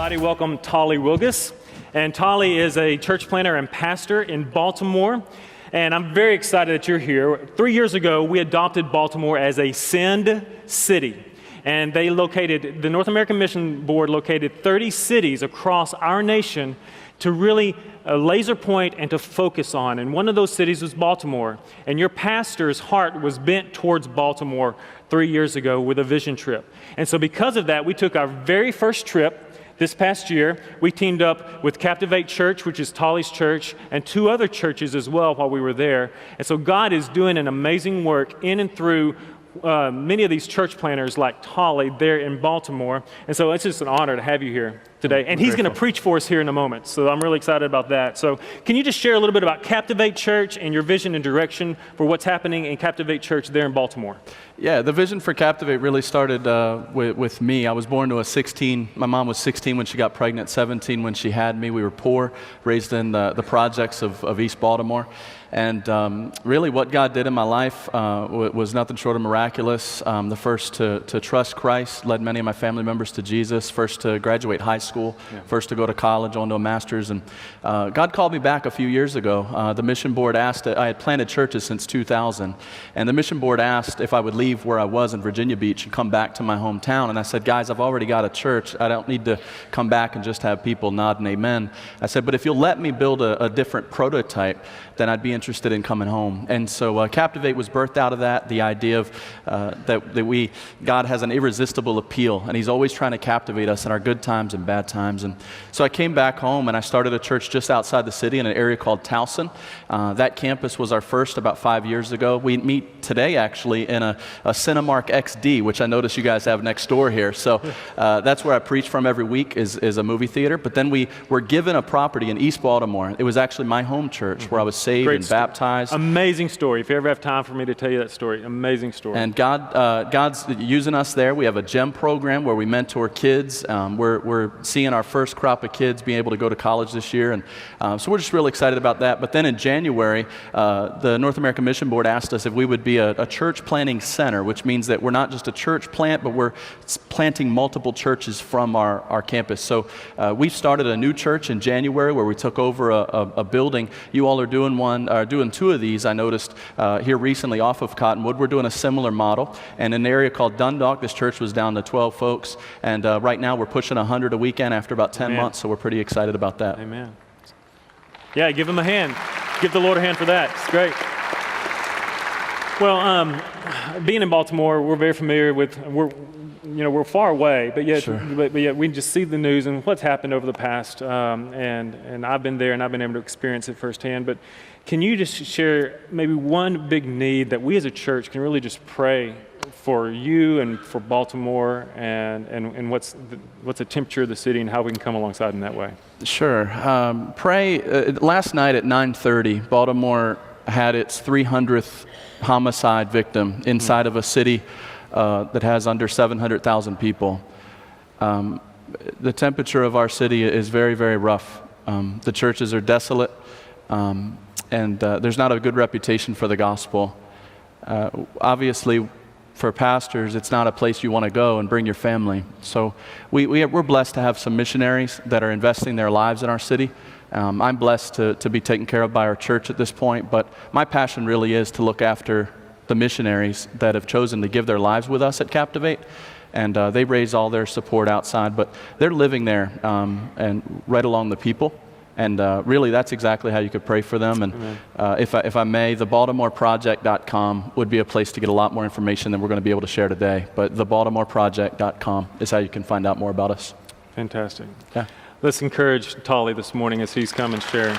everybody. Welcome Tolly Wilgis. And Tolly is a church planter and pastor in Baltimore. And I'm very excited that you're here. 3 years ago, we adopted Baltimore as a Send city. And the North American Mission Board located 30 cities across our nation to really laser point and to focus on. And one of those cities was Baltimore. And your pastor's heart was bent towards Baltimore 3 years ago with a vision trip. And so because of that, we took our very first trip this past year. We teamed up with Captivate Church, which is Tolly's church, and 2 other churches as well while we were there. And so God is doing an amazing work in and through many of these church planners like Tolly there in Baltimore. And so it's just an honor to have you here today. And he's going to preach for us here in a moment. So I'm really excited about that. So can you just share a little bit about Captivate Church and your vision and direction for what's happening in Captivate Church there in Baltimore? Yeah, the vision for Captivate really started with me. I was born to my mom was 16 when she got pregnant, 17 when she had me. We were poor, raised in the projects of East Baltimore. And really what God did in my life was nothing short of miraculous. The first to trust Christ, led many of my family members to Jesus, first to graduate high school, first to go to college, on to a master's. And God called me back a few years ago. The mission board asked, I had planted churches since 2000, and the mission board asked if I would leave where I was in Virginia Beach and come back to my hometown. And I said, guys, I've already got a church. I don't need to come back and just have people nod and amen. I said, but if you'll let me build a different prototype, then I'd be interested in coming home. And so Captivate was birthed out of that, the idea of that God has an irresistible appeal, and He's always trying to captivate us in our good times and bad times. And so I came back home and I started a church just outside the city in an area called Towson. That campus was our first about 5 years ago. We meet today actually in a Cinemark XD, which I notice you guys have next door here. So that's where I preach from every week is a movie theater. But then we were given a property in East Baltimore. It was actually my home church where I was saved and baptized. Amazing story. If you ever have time for me to tell you that story, amazing story. And God's using us there. We have a GEM program where we mentor kids. We're seeing our first crop of kids being able to go to college this year. And so we're just really excited about that. But then in January, the North American Mission Board asked us if we would be a church planting center, which means that we're not just a church plant, but we're planting multiple churches from our campus. So we've started a new church in January where we took over a building. You all are doing 2 of these, I noticed here recently off of Cottonwood. We're doing a similar model. And in an area called Dundalk, this church was down to 12 folks. And right now we're pushing 100 a weekend after about 10 months. So we're pretty excited about that. Amen. Yeah, give him a hand. Give the Lord a hand for that. It's great. Well, being in Baltimore, we're very familiar with, we're far away, but yet, Sure. but yet we just see the news and what's happened over the past, and I've been there and I've been able to experience it firsthand. But can you just share maybe one big need that we as a church can really just pray for you and for Baltimore and what's the temperature of the city and how we can come alongside in that way? Sure. Pray. Last night at 9:30, Baltimore had its 300th homicide victim inside of a city that has under 700,000 people. The temperature of our city is very, very rough. The churches are desolate, and there's not a good reputation for the gospel. Obviously, for pastors, it's not a place you want to go and bring your family. So we're blessed to have some missionaries that are investing their lives in our city. I'm blessed to be taken care of by our church at this point, but my passion really is to look after the missionaries that have chosen to give their lives with us at Captivate, and they raise all their support outside, but they're living there and right along the people, and really that's exactly how you could pray for them. And if I may, the BaltimoreProject.com would be a place to get a lot more information than we're going to be able to share today, but the BaltimoreProject.com is how you can find out more about us. Fantastic. Yeah. Let's encourage Tolly this morning as he's come and sharing.